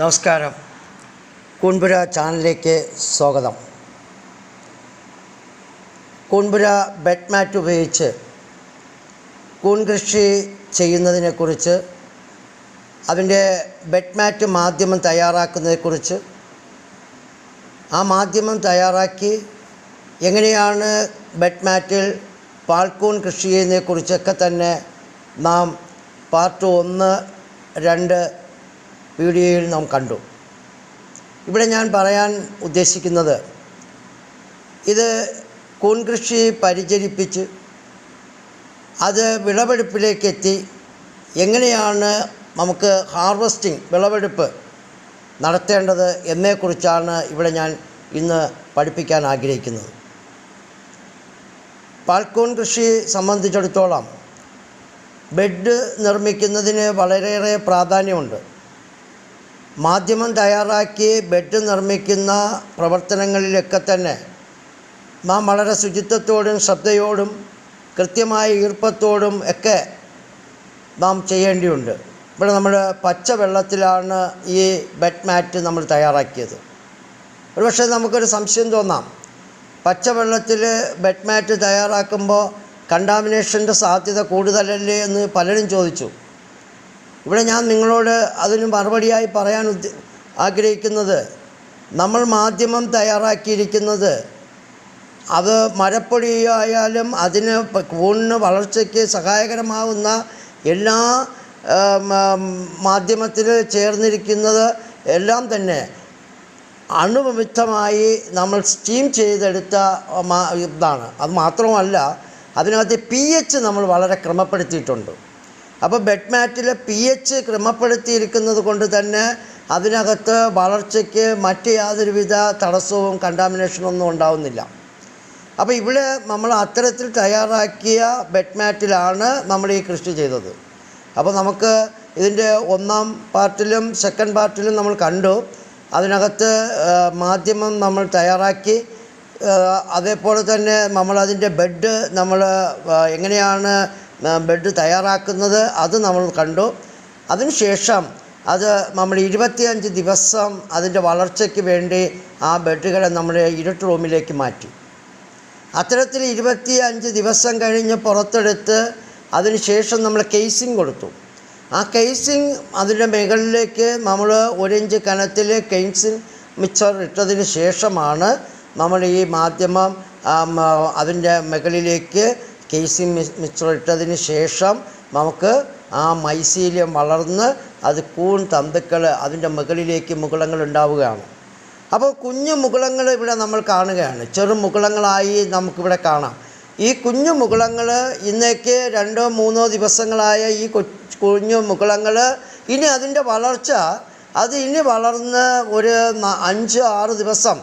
നമസ്കാരം. കൂൺപുര ചാനലിലേക്ക് സ്വാഗതം. കൂൺപുര ബെഡ് മാറ്റ് ഉപയോഗിച്ച് കൂൺ കൃഷി ചെയ്യുന്നതിനെക്കുറിച്ച്, അതിൻ്റെ ബെഡ് മാറ്റ് മാധ്യമം തയ്യാറാക്കുന്നതിനെക്കുറിച്ച്, ആ മാധ്യമം തയ്യാറാക്കി എങ്ങനെയാണ് ബെഡ് മാറ്റിൽ പാൽക്കൂൺ കൃഷി ചെയ്യുന്നതിനെക്കുറിച്ചൊക്കെ തന്നെ നാം പാർട്ട് 1, 2 വീഡിയോയിൽ നാം കണ്ടു. ഇവിടെ ഞാൻ പറയാൻ ഉദ്ദേശിക്കുന്നത്, ഇത് കൂൺ കൃഷി പരിചരിപ്പിച്ച് അത് വിളവെടുപ്പിലേക്ക് എത്തി എങ്ങനെയാണ് നമുക്ക് ഹാർവസ്റ്റിംഗ്, വിളവെടുപ്പ് നടത്തേണ്ടത് എന്നതിനെക്കുറിച്ചാണ് ഇവിടെ ഞാൻ ഇന്ന് പഠിപ്പിക്കാൻ ആഗ്രഹിക്കുന്നത്. പാൽക്കൂൺ കൃഷി സംബന്ധിച്ചിടത്തോളം ബെഡ് നിർമ്മിക്കുന്നതിന് വളരെയേറെ പ്രാധാന്യമുണ്ട്. മാധ്യമം തയ്യാറാക്കി ബെഡ് നിർമ്മിക്കുന്ന പ്രവർത്തനങ്ങളിലൊക്കെ തന്നെ നാം വളരെ ശുചിത്വത്തോടും ശ്രദ്ധയോടും കൃത്യമായ ഈർപ്പത്തോടും ഒക്കെ നാം ചെയ്യേണ്ടിയുണ്ട്. ഇവിടെ നമ്മൾ പച്ച വെള്ളത്തിലാണ് ഈ ബെഡ് മാറ്റ് നമ്മൾ തയ്യാറാക്കിയത്. ഒരുപക്ഷെ നമുക്കൊരു സംശയം തോന്നാം, പച്ചവെള്ളത്തിൽ ബെഡ് മാറ്റ് തയ്യാറാക്കുമ്പോൾ കണ്ടാമിനേഷൻ്റെ സാധ്യത കൂടുതലല്ലേ എന്ന് പലരും ചോദിച്ചു. ഇവിടെ ഞാൻ നിങ്ങളോട് അതിന് മറുപടിയായി പറയാൻ ആഗ്രഹിക്കുന്നത്, നമ്മൾ മാധ്യമം തയ്യാറാക്കിയിരിക്കുന്നത് അത് മരപ്പൊടിയായാലും അതിന് കൂണിന് വളർച്ചയ്ക്ക് സഹായകരമാകുന്ന എല്ലാ മാധ്യമത്തിൽ ചേർന്നിരിക്കുന്നത് എല്ലാം തന്നെ അണുവിമുക്തമായി നമ്മൾ സ്റ്റീം ചെയ്തെടുത്ത ഇതാണ്. അത് മാത്രമല്ല, അതിനകത്ത് pH നമ്മൾ വളരെ ക്രമപ്പെടുത്തിയിട്ടുണ്ട്. അപ്പോൾ ബെഡ് മാറ്റിൽ pH ക്രമപ്പെടുത്തിയിരിക്കുന്നത് കൊണ്ട് തന്നെ അതിനകത്ത് വളർച്ചയ്ക്ക് മറ്റ് യാതൊരുവിധ തടസ്സവും കണ്ടാമിനേഷനൊന്നും ഉണ്ടാവുന്നില്ല. അപ്പോൾ ഇവിടെ നമ്മൾ അത്തരത്തിൽ തയ്യാറാക്കിയ ബെഡ് മാറ്റിലാണ് നമ്മൾ ഈ കൃഷി ചെയ്തത്. അപ്പോൾ നമുക്ക് ഇതിൻ്റെ 1ാം പാർട്ടിലും 2nd പാർട്ടിലും നമ്മൾ കണ്ടു. അതിനകത്ത് മാധ്യമം നമ്മൾ തയ്യാറാക്കി, അതേപോലെ തന്നെ നമ്മളതിൻ്റെ ബെഡ് നമ്മൾ എങ്ങനെയാണ് ബെഡ് തയ്യാറാക്കുന്നത് അത് നമ്മൾ കണ്ടു. അതിനുശേഷം അത് നമ്മൾ 25 ദിവസം അതിൻ്റെ വളർച്ചയ്ക്ക് വേണ്ടി ആ ബെഡുകളെ നമ്മൾ ഇരുട്ട് റൂമിലേക്ക് മാറ്റി. അത്തരത്തിൽ 25 ദിവസം കഴിഞ്ഞ് പുറത്തെടുത്ത് അതിന് ശേഷം നമ്മൾ കേസിങ് കൊടുത്തു. ആ കേസിങ് അതിൻ്റെ മുകളിലേക്ക് നമ്മൾ 1 ഇഞ്ച് കനത്തിൽ കേസിങ് മിക്സർ ഇട്ടതിന് ശേഷമാണ് നമ്മൾ ഈ മാധ്യമം അതിൻ്റെ മുകളിലേക്ക് കേസിങ് മിക്സർ ഇട്ടതിന് ശേഷം നമുക്ക് ആ മൈസീലിയം വളർന്ന് അത് കൂൺ തന്തുക്കൾ അതിൻ്റെ മുകളിലേക്ക് മുകുളങ്ങൾ ഉണ്ടാവുകയാണ്. അപ്പോൾ കുഞ്ഞു മുകുളങ്ങൾ ഇവിടെ നമ്മൾ കാണുകയാണ്. ചെറു മുകുളങ്ങളായി നമുക്കിവിടെ കാണാം. ഈ കുഞ്ഞു മുകുളങ്ങൾ ഇന്നേക്ക് 2-3 ദിവസങ്ങളായ ഈ കുഞ്ഞു മുകുളങ്ങൾ ഇനി അതിൻ്റെ വളർച്ച അത് ഇനി വളർന്ന് ഒരു 5-6 ദിവസം,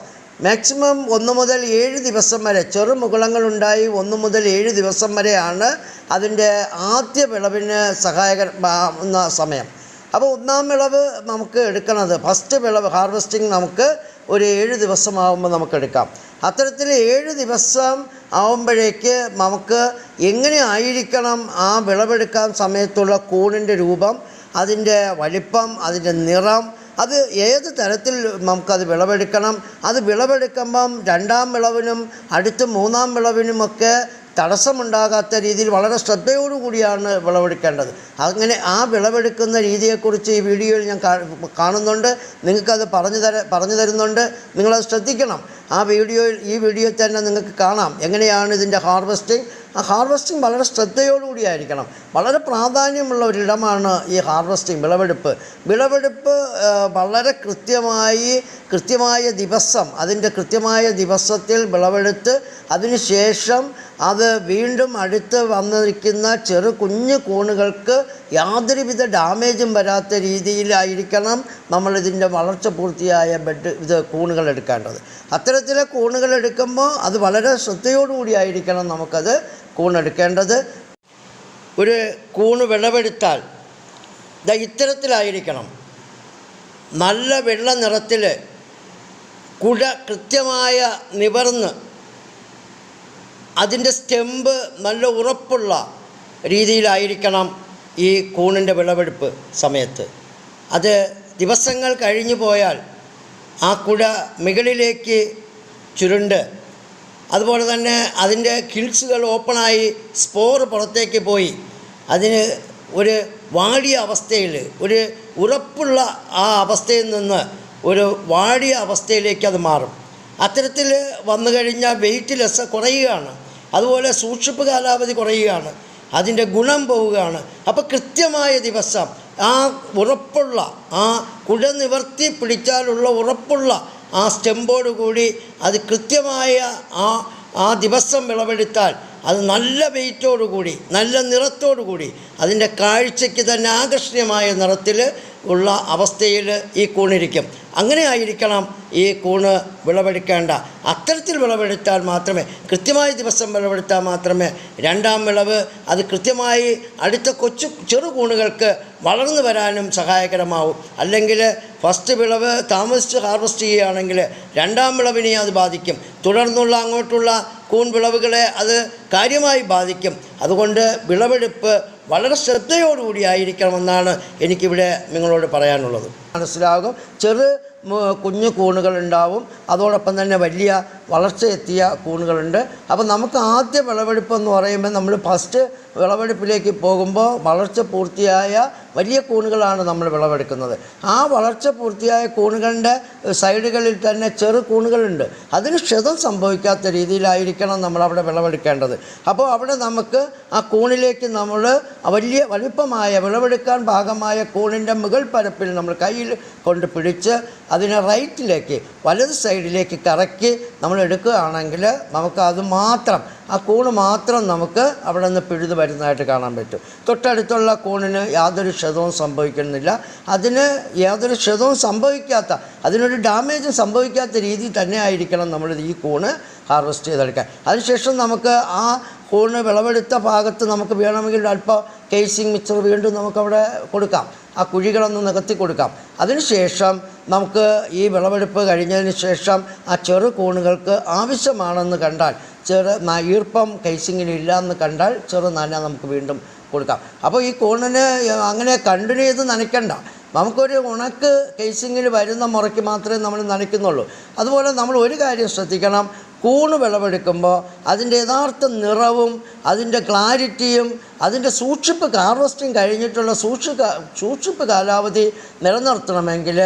മാക്സിമം 1 മുതൽ 7 ദിവസം വരെ ചെറു മുകുളങ്ങളുണ്ടായി 1 മുതൽ 7 ദിവസം വരെയാണ് അതിൻ്റെ ആദ്യ വിളവിന് സഹായകരമാകുന്ന സമയം. അപ്പോൾ 1ാം വിളവ് നമുക്ക് എടുക്കണത്, ഫസ്റ്റ് വിളവ് ഹാർവെസ്റ്റിംഗ് നമുക്ക് ഒരു 7 ദിവസമാകുമ്പോൾ നമുക്ക് എടുക്കാം. അത്തരത്തിൽ 7 ദിവസം ആവുമ്പോഴേക്ക് നമുക്ക് എങ്ങനെ ആയിരിക്കണം ആ വിളവെടുക്കാൻ സമയത്തുള്ള കൂണിൻ്റെ രൂപം, അതിൻ്റെ വലിപ്പം, അതിൻ്റെ നിറം, അത് ഏത് തരത്തിൽ നമുക്കത് വിളവെടുക്കണം. അത് വിളവെടുക്കുമ്പം 2ാം വിളവിനും അടുത്ത 3ാം വിളവിനുമൊക്കെ തടസ്സമുണ്ടാകാത്ത രീതിയിൽ വളരെ ശ്രദ്ധയോടുകൂടിയാണ് വിളവെടുക്കേണ്ടത്. അങ്ങനെ ആ വിളവെടുക്കുന്ന രീതിയെക്കുറിച്ച് ഈ വീഡിയോയിൽ ഞാൻ കാണുന്നുണ്ട്. നിങ്ങൾക്കത് പറഞ്ഞു തരുന്നുണ്ട്. നിങ്ങളത് ശ്രദ്ധിക്കണം. ഈ വീഡിയോയിൽ തന്നെ നിങ്ങൾക്ക് കാണാം എങ്ങനെയാണ് ഇതിൻ്റെ ഹാർവെസ്റ്റിംഗ്. ആ ഹാർവെസ്റ്റിംഗ് വളരെ ശ്രദ്ധയോടുകൂടിയായിരിക്കണം. വളരെ പ്രാധാന്യമുള്ള ഒരിടമാണ് ഈ ഹാർവെസ്റ്റിംഗ്, വിളവെടുപ്പ് വളരെ കൃത്യമായ ദിവസം, അതിൻ്റെ കൃത്യമായ ദിവസത്തിൽ വിളവെടുത്ത് അതിനുശേഷം അത് വീണ്ടും അടുത്ത് വന്നിരിക്കുന്ന കുഞ്ഞു കൂണുകൾക്ക് യാതൊരുവിധ ഡാമേജും വരാത്ത രീതിയിലായിരിക്കണം നമ്മളിതിൻ്റെ വളർച്ച പൂർത്തിയായ കൂണുകൾ എടുക്കേണ്ടത്. അത്തരത്തിലെ കൂണുകൾ എടുക്കുമ്പോൾ അത് വളരെ ശ്രദ്ധയോടുകൂടിയായിരിക്കണം നമുക്കത് കൂണെടുക്കേണ്ടത്. ഒരു കൂണ് വിളവെടുത്താൽ ഇത്തരത്തിലായിരിക്കണം. നല്ല വെള്ള നിറത്തിൽ കുട കൃത്യമായ നിവർന്ന് അതിൻ്റെ സ്റ്റെമ്പ് നല്ല ഉറപ്പുള്ള രീതിയിലായിരിക്കണം ഈ കൂണിൻ്റെ വിളവെടുപ്പ് സമയത്ത്. അത് ദിവസങ്ങൾ കഴിഞ്ഞു പോയാൽ ആ കുട മുകളിലേക്ക് ചുരുണ്ട്, അതുപോലെ തന്നെ അതിൻ്റെ കിൽസുകൾ ഓപ്പണായി സ്പോർ പുറത്തേക്ക് പോയി അതിന് ഒരു വാടിയ അവസ്ഥയിൽ, ഒരു ഉറപ്പുള്ള ആ അവസ്ഥയിൽ നിന്ന് ഒരു വാടിയ അവസ്ഥയിലേക്ക് അത് മാറും. അത്തരത്തിൽ വന്നു കഴിഞ്ഞാൽ വെയിറ്റ്ലെസ് കുറയുകയാണ്, അതുപോലെ സൂക്ഷിപ്പ് കാലാവധി കുറയുകയാണ്, അതിൻ്റെ ഗുണം പോവുകയാണ്. അപ്പോൾ കൃത്യമായ ദിവസം ആ ഉറപ്പുള്ള, ആ കുട നിവർത്തി പിടിച്ചാലുള്ള ഉറപ്പുള്ള ആ സ്റ്റെമ്പോട് കൂടി അത് കൃത്യമായ ആ ദിവസം വിളവെടുത്താൽ അത് നല്ല വെയിറ്റോടു കൂടി, നല്ല നിറത്തോടു കൂടി, അതിൻ്റെ കാഴ്ചയ്ക്ക് തന്നെ ആകർഷണീയമായ നിറത്തിൽ ഉള്ള അവസ്ഥയിൽ ഈ കൂണിരിക്കും. അങ്ങനെ ആയിരിക്കണം ഈ കൂണ് വിളവെടുക്കേണ്ട. അത്തരത്തിൽ വിളവെടുത്താൽ മാത്രമേ, കൃത്യമായ ദിവസം വിളവെടുത്താൽ മാത്രമേ രണ്ടാം വിളവ് അത് കൃത്യമായി അടുത്ത ചെറു കൂണുകൾക്ക് വളർന്നു വരാനും സഹായകരമാവും. അല്ലെങ്കിൽ ഫസ്റ്റ് വിളവ് താമസിച്ച് ഹാർവെസ്റ്റ് ചെയ്യുകയാണെങ്കിൽ രണ്ടാം വിളവിനെ അത് ബാധിക്കും, തുടർന്നുള്ള അങ്ങോട്ടുള്ള കൂൺ വിളവുകളെ അത് കാര്യമായി ബാധിക്കും. അതുകൊണ്ട് വിളവെടുപ്പ് വളരെ ശ്രദ്ധയോടുകൂടി ആയിരിക്കണമെന്നാണ് എനിക്കിവിടെ നിങ്ങളോട് പറയാനുള്ളത്. മനസ്സിലാകും, കുഞ്ഞു കൂണുകളുണ്ടാവും, അതോടൊപ്പം തന്നെ വലിയ വളർച്ച എത്തിയ കൂണുകളുണ്ട്. അപ്പോൾ നമുക്ക് ആദ്യ വിളവെടുപ്പ് എന്ന് പറയുമ്പോൾ നമ്മൾ ഫസ്റ്റ് വിളവെടുപ്പിലേക്ക് പോകുമ്പോൾ വളർച്ച പൂർത്തിയായ വലിയ കൂണുകളാണ് നമ്മൾ വിളവെടുക്കുന്നത്. ആ വളർച്ച പൂർത്തിയായ കൂണുകളുടെ സൈഡുകളിൽ തന്നെ ചെറു കൂണുകളുണ്ട്. അതിന് ക്ഷതം സംഭവിക്കാത്ത രീതിയിലായിരിക്കണം നമ്മളവിടെ വിളവെടുക്കേണ്ടത്. അപ്പോൾ അവിടെ നമുക്ക് ആ കൂണിലേക്ക് നമ്മൾ വലിപ്പമായ വിളവെടുക്കാൻ ഭാഗമായ കൂണിൻ്റെ മുകൾ പരപ്പിൽ നമ്മൾ കയ്യിൽ കൊണ്ട് പിടിച്ച് അതിനെ റൈറ്റിലേക്ക്, വലത് സൈഡിലേക്ക് കറക്കി നമ്മൾ എടുക്കുകയാണെങ്കിൽ നമുക്ക് അത് മാത്രം, ആ കൂണ് മാത്രം നമുക്ക് അവിടെ നിന്ന് പിഴുത് വരുന്നതായിട്ട് കാണാൻ പറ്റും. തൊട്ടടുത്തുള്ള കൂണിന് യാതൊരു ക്ഷതവും സംഭവിക്കുന്നില്ല. അതിന് യാതൊരു ക്ഷതവും സംഭവിക്കാത്ത, അതിനൊരു ഡാമേജും സംഭവിക്കാത്ത രീതിയിൽ തന്നെ ആയിരിക്കണം നമ്മൾ ഈ കൂണ് ഹാർവെസ്റ്റ് ചെയ്തെടുക്കാൻ. അതിനുശേഷം നമുക്ക് ആ കൂണ് വിളവെടുത്ത ഭാഗത്ത് നമുക്ക് വേണമെങ്കിൽ അല്പം കേസിങ് മിക്സർ വീണ്ടും നമുക്കവിടെ കൊടുക്കാം, ആ കുഴികളൊന്ന് നികത്തി കൊടുക്കാം. അതിനുശേഷം നമുക്ക് ഈ വിളവെടുപ്പ് കഴിഞ്ഞതിന് ശേഷം ആ ചെറു കൂണുകൾക്ക് ആവശ്യമാണെന്ന് കണ്ടാൽ, ഈർപ്പം കേസിങ്ങിലില്ല എന്ന് കണ്ടാൽ ചെറു നന നമുക്ക് വീണ്ടും കൊടുക്കാം. അപ്പോൾ ഈ കൂണിന് അങ്ങനെ കണ്ടിന്യൂ ചെയ്ത് നനയ്ക്കണ്ട, നമുക്കൊരു ഉണക്ക് കേസിങ്ങിൽ വരുന്ന മുറയ്ക്ക് മാത്രമേ നമ്മൾ നനയ്ക്കുന്നുള്ളൂ. അതുപോലെ നമ്മൾ ഒരു കാര്യം ശ്രദ്ധിക്കണം, കൂണ് വിളവെടുക്കുമ്പോൾ അതിൻ്റെ യഥാർത്ഥ നിറവും അതിൻ്റെ ക്ലാരിറ്റിയും അതിൻ്റെ ഹാർവെസ്റ്റിംഗ് കഴിഞ്ഞിട്ടുള്ള സൂക്ഷിപ്പ് കാലാവധി നിലനിർത്തണമെങ്കിൽ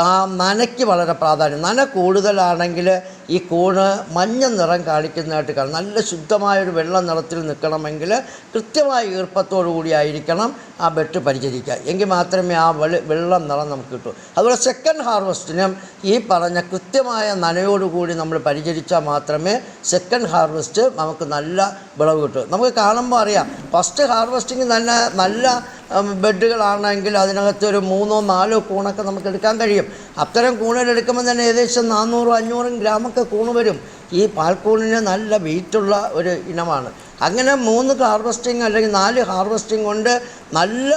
ആ നനയ്ക്ക് വളരെ പ്രാധാന്യം. നന കൂടുതലാണെങ്കിൽ ഈ കൂണ് മഞ്ഞ നിറം കാണിക്കുന്നതായിട്ട് കാണും. നല്ല ശുദ്ധമായൊരു വെള്ള നിറത്തിൽ നിൽക്കണമെങ്കിൽ കൃത്യമായ ഈർപ്പത്തോടു കൂടി ആയിരിക്കണം ആ ബെഡ് പരിചരിക്കുക, എങ്കിൽ മാത്രമേ ആ വെള്ള നിറം നമുക്ക് കിട്ടൂ. അതുപോലെ സെക്കൻഡ് ഹാർവെസ്റ്റിനും ഈ പറഞ്ഞ കൃത്യമായ നനയോടുകൂടി നമ്മൾ പരിചരിച്ചാൽ മാത്രമേ സെക്കൻഡ് ഹാർവെസ്റ്റ് നമുക്ക് നല്ല വിളവ് കിട്ടൂ. നമുക്ക് കാണുമ്പോൾ അറിയാം, ഫസ്റ്റ് ഹാർവെസ്റ്റിംഗ് നല്ല ബെഡുകളാണെങ്കിൽ അതിനകത്തൊരു 3-4 കൂണൊക്കെ നമുക്ക് എടുക്കാൻ കഴിയും. അത്തരം കൂണുകളെടുക്കുമ്പോൾ തന്നെ ഏകദേശം 400-500 ഗ്രാമൊക്കെ കൂണ് വരും. ഈ പാൽക്കൂണിന് നല്ല വെയിറ്റുള്ള ഒരു ഇനമാണ്. അങ്ങനെ 3 ഹാർവെസ്റ്റിംഗ് അല്ലെങ്കിൽ 4 ഹാർവെസ്റ്റിംഗ് കൊണ്ട് നല്ല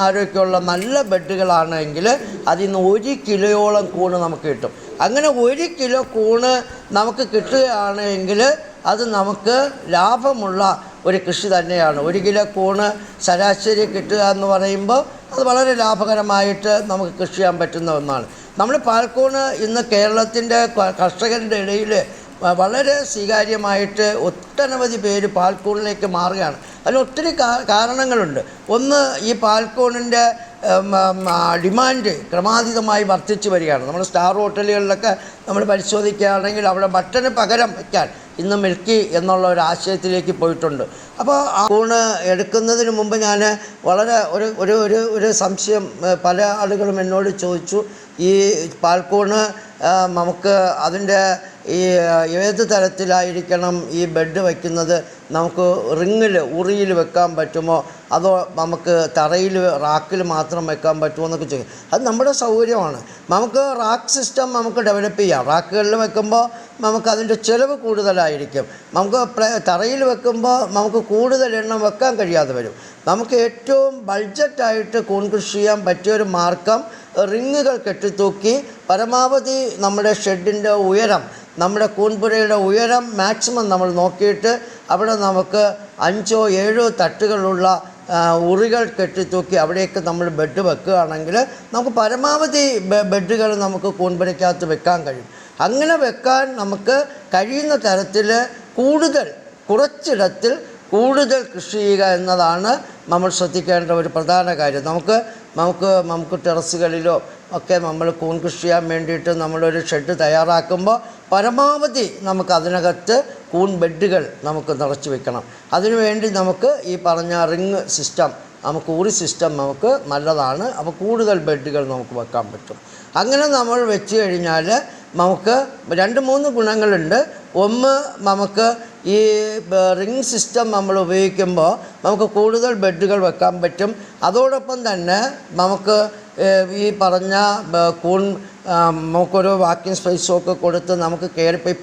ആരോഗ്യമുള്ള നല്ല ബെഡുകളാണെങ്കിൽ അതിൽ നിന്ന് 1 കിലോയോളം കൂണ് നമുക്ക് കിട്ടും. അങ്ങനെ 1 കിലോ കൂണ് നമുക്ക് കിട്ടുകയാണെങ്കിൽ അത് നമുക്ക് ലാഭമുള്ള ഒരു കൃഷി തന്നെയാണ്. 1 കിലോ കൂണ് ശരാശരി കിട്ടുക എന്ന് പറയുമ്പോൾ അത് വളരെ ലാഭകരമായിട്ട് നമുക്ക് കൃഷി ചെയ്യാൻ പറ്റുന്ന ഒന്നാണ്. നമ്മൾ പാൽക്കൂണ് ഇന്ന് കേരളത്തിൻ്റെ കർഷകരുടെ ഇടയിൽ വളരെ സ്വീകാര്യമായിട്ട് ഒട്ടനവധി പേര് പാൽക്കൂണിലേക്ക് മാറുകയാണ്. അതിന് ഒത്തിരി കാരണങ്ങളുണ്ട്. ഒന്ന്, ഈ പാൽക്കൂണിൻ്റെ ഡിമാൻഡ് ക്രമാതീതമായി വർദ്ധിച്ചു വരികയാണ്. നമ്മൾ സ്റ്റാർ ഹോട്ടലുകളിലൊക്കെ നമ്മൾ പരിശോധിക്കുകയാണെങ്കിൽ അവിടെ മട്ടന് പകരം വയ്ക്കാൻ ഇന്ന് മിൽക്കി എന്നുള്ള ഒരു ആശയത്തിലേക്ക് പോയിട്ടുണ്ട്. അപ്പോൾ ആ കൂണ് എടുക്കുന്നതിന് മുമ്പ് ഞാൻ വളരെ ഒരു സംശയം പല ആളുകളും എന്നോട് ചോദിച്ചു. ഈ പാൽക്കൂണ് നമുക്ക് അതിൻ്റെ ഈ ഏത് തരത്തിലായിരിക്കണം ഈ ബെഡ് വയ്ക്കുന്നത്? നമുക്ക് ഉറിയിൽ വെക്കാൻ പറ്റുമോ, അതോ നമുക്ക് തറയിൽ റാക്കിൽ മാത്രം വെക്കാൻ പറ്റുമോ എന്നൊക്കെ ചോദിക്കും. അത് നമ്മുടെ സൗകര്യമാണ്. നമുക്ക് റാക്ക് സിസ്റ്റം നമുക്ക് ഡെവലപ്പ് ചെയ്യാം. റാക്കുകളിൽ വെക്കുമ്പോൾ നമുക്കതിൻ്റെ ചിലവ് കൂടുതലായിരിക്കും. നമുക്ക് തറയിൽ വെക്കുമ്പോൾ നമുക്ക് കൂടുതൽ എണ്ണം വെക്കാൻ കഴിയാതെ വരും. നമുക്ക് ഏറ്റവും ബഡ്ജറ്റായിട്ട് കൂൺ കൃഷി ചെയ്യാൻ പറ്റിയൊരു മാർഗം റിങ്ങുകൾ കെട്ടിത്തൂക്കി പരമാവധി നമ്മുടെ ഷെഡിൻ്റെ ഉയരം, നമ്മുടെ കൂൺപുരയുടെ ഉയരം മാക്സിമം നമ്മൾ നോക്കിയിട്ട് അവിടെ നമുക്ക് 5-7 തട്ടുകളുള്ള ഉറികൾ കെട്ടിത്തൂക്കി അവിടേക്ക് നമ്മൾ ബെഡ് വെക്കുകയാണെങ്കിൽ നമുക്ക് പരമാവധി ബെഡുകൾ നമുക്ക് കൂൺപുരയ്ക്കകത്ത് വെക്കാൻ കഴിയും. അങ്ങനെ വെക്കാൻ നമുക്ക് കഴിയുന്ന തരത്തിൽ കുറച്ചിടത്തിൽ കൂടുതൽ കൃഷി ചെയ്യുക എന്നതാണ് നമ്മൾ ശ്രദ്ധിക്കേണ്ട ഒരു പ്രധാന കാര്യം. നമുക്ക് ടെറസുകളിലോ ഒക്കെ നമ്മൾ കൂൺ കൃഷി ചെയ്യാൻ വേണ്ടിയിട്ട് നമ്മളൊരു ഷെഡ് തയ്യാറാക്കുമ്പോൾ പരമാവധി നമുക്ക് അതിനകത്ത് കൂൺ ബെഡുകൾ നമുക്ക് നിറച്ച് വെക്കണം. അതിനുവേണ്ടി നമുക്ക് ഈ പറഞ്ഞ റിങ് സിസ്റ്റം, ഊറി സിസ്റ്റം നമുക്ക് നല്ലതാണ്. അപ്പോൾ കൂടുതൽ ബെഡുകൾ നമുക്ക് വെക്കാൻ പറ്റും. അങ്ങനെ നമ്മൾ വെച്ച് കഴിഞ്ഞാൽ നമുക്ക് 2-3 ഗുണങ്ങളുണ്ട്. ഒന്ന്, നമുക്ക് ഈ റിങ് സിസ്റ്റം നമ്മൾ ഉപയോഗിക്കുമ്പോൾ നമുക്ക് കൂടുതൽ ബെഡുകൾ വെക്കാൻ പറ്റും. അതോടൊപ്പം തന്നെ നമുക്ക് ഈ പറഞ്ഞ നമുക്കൊരു വാക്കിംഗ് സ്പേസൊക്കെ കൊടുത്ത് നമുക്ക് കയറിപ്പോയി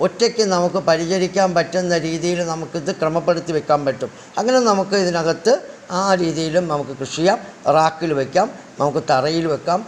ഒറ്റയ്ക്ക് നമുക്ക് പരിചരിക്കാൻ പറ്റുന്ന രീതിയിൽ നമുക്കിത് ക്രമപ്പെടുത്തി വെക്കാൻ പറ്റും. അങ്ങനെ നമുക്ക് ഇതിനകത്ത് ആ രീതിയിലും നമുക്ക് കൃഷി ചെയ്യാം. റാക്കിൽ വയ്ക്കാം, നമുക്ക് തറയിൽ വെക്കാം.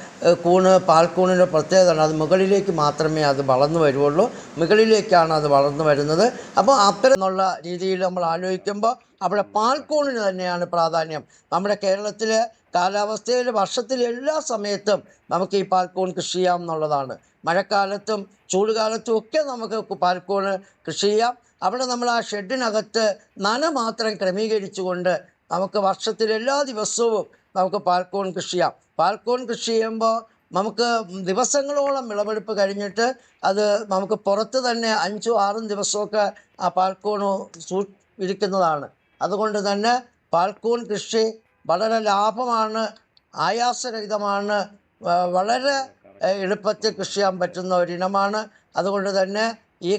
പാൽക്കൂണിൻ്റെ പ്രത്യേകത അത് മുകളിലേക്ക് മാത്രമേ അത് വളർന്നു വരുള്ളൂ. മുകളിലേക്കാണ് അത് വളർന്നു വരുന്നത്. അപ്പോൾ അത്തരമുള്ള രീതിയിൽ നമ്മൾ ആലോചിക്കുമ്പോൾ അവിടെ പാൽക്കൂണിന് തന്നെയാണ് പ്രാധാന്യം. നമ്മുടെ കേരളത്തിലെ കാലാവസ്ഥയിൽ വർഷത്തിൽ എല്ലാ സമയത്തും നമുക്ക് ഈ പാൽക്കൂൺ കൃഷി ചെയ്യാം എന്നുള്ളതാണ്. മഴക്കാലത്തും ചൂടുകാലത്തും ഒക്കെ നമുക്ക് പാൽക്കൂൺ കൃഷി ചെയ്യാം. അവിടെ നമ്മൾ ആ ഷെഡിനകത്ത് നന മാത്രം ക്രമീകരിച്ചുകൊണ്ട് നമുക്ക് വർഷത്തിൽ എല്ലാ ദിവസവും നമുക്ക് പാൽക്കൂൺ കൃഷി ചെയ്യാം. പാൽക്കൂൺ കൃഷി ചെയ്യുമ്പോൾ നമുക്ക് ദിവസങ്ങളോളം വിളവെടുപ്പ് കഴിഞ്ഞിട്ട് അത് നമുക്ക് പുറത്ത് തന്നെ 5-6 ദിവസമൊക്കെ ആ പാൽക്കൂൺ ഇരിക്കുന്നതാണ്. അതുകൊണ്ട് തന്നെ പാൽക്കൂൺ കൃഷി വളരെ ലാഭമാണ്, ആയാസരഹിതമാണ്, വളരെ എളുപ്പത്തിൽ കൃഷി ചെയ്യാൻ പറ്റുന്ന ഒരിനമാണ്. അതുകൊണ്ട് തന്നെ ഈ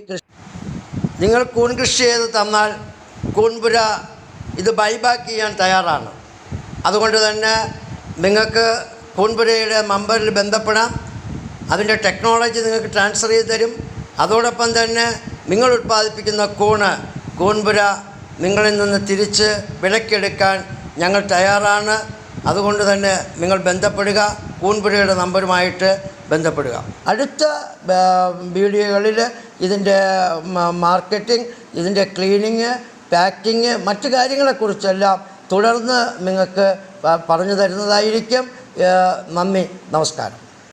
നിങ്ങൾ കൂൺ കൃഷി ചെയ്ത് തന്നാൽ കൂൺപുര ഇത് ബൈബാക്ക് ചെയ്യാൻ തയ്യാറാണ്. അതുകൊണ്ട് തന്നെ നിങ്ങൾക്ക് കൂൺപുരയുടെ മെമ്പറിൽ ബന്ധപ്പെടാം. അതിൻ്റെ ടെക്നോളജി നിങ്ങൾക്ക് ട്രാൻസ്ഫർ ചെയ്ത് തരും. അതോടൊപ്പം തന്നെ നിങ്ങൾ ഉൽപ്പാദിപ്പിക്കുന്ന കൂൺപുര നിങ്ങളിൽ നിന്ന് തിരിച്ച് വിലക്കെടുക്കാൻ ഞങ്ങൾ തയ്യാറാണ്. അതുകൊണ്ട് തന്നെ നിങ്ങൾ ബന്ധപ്പെടുക, കൂൺപുരയുടെ നമ്പറുമായിട്ട് ബന്ധപ്പെടുക. അടുത്ത വീഡിയോകളിൽ ഇതിൻ്റെ മാർക്കറ്റിംഗ്, ഇതിൻ്റെ ക്ലീനിങ്, പാക്കിങ്, മറ്റു കാര്യങ്ങളെക്കുറിച്ചെല്ലാം തുടർന്ന് നിങ്ങൾക്ക് പറഞ്ഞു തരുന്നതായിരിക്കും. നന്ദി, നമസ്കാരം.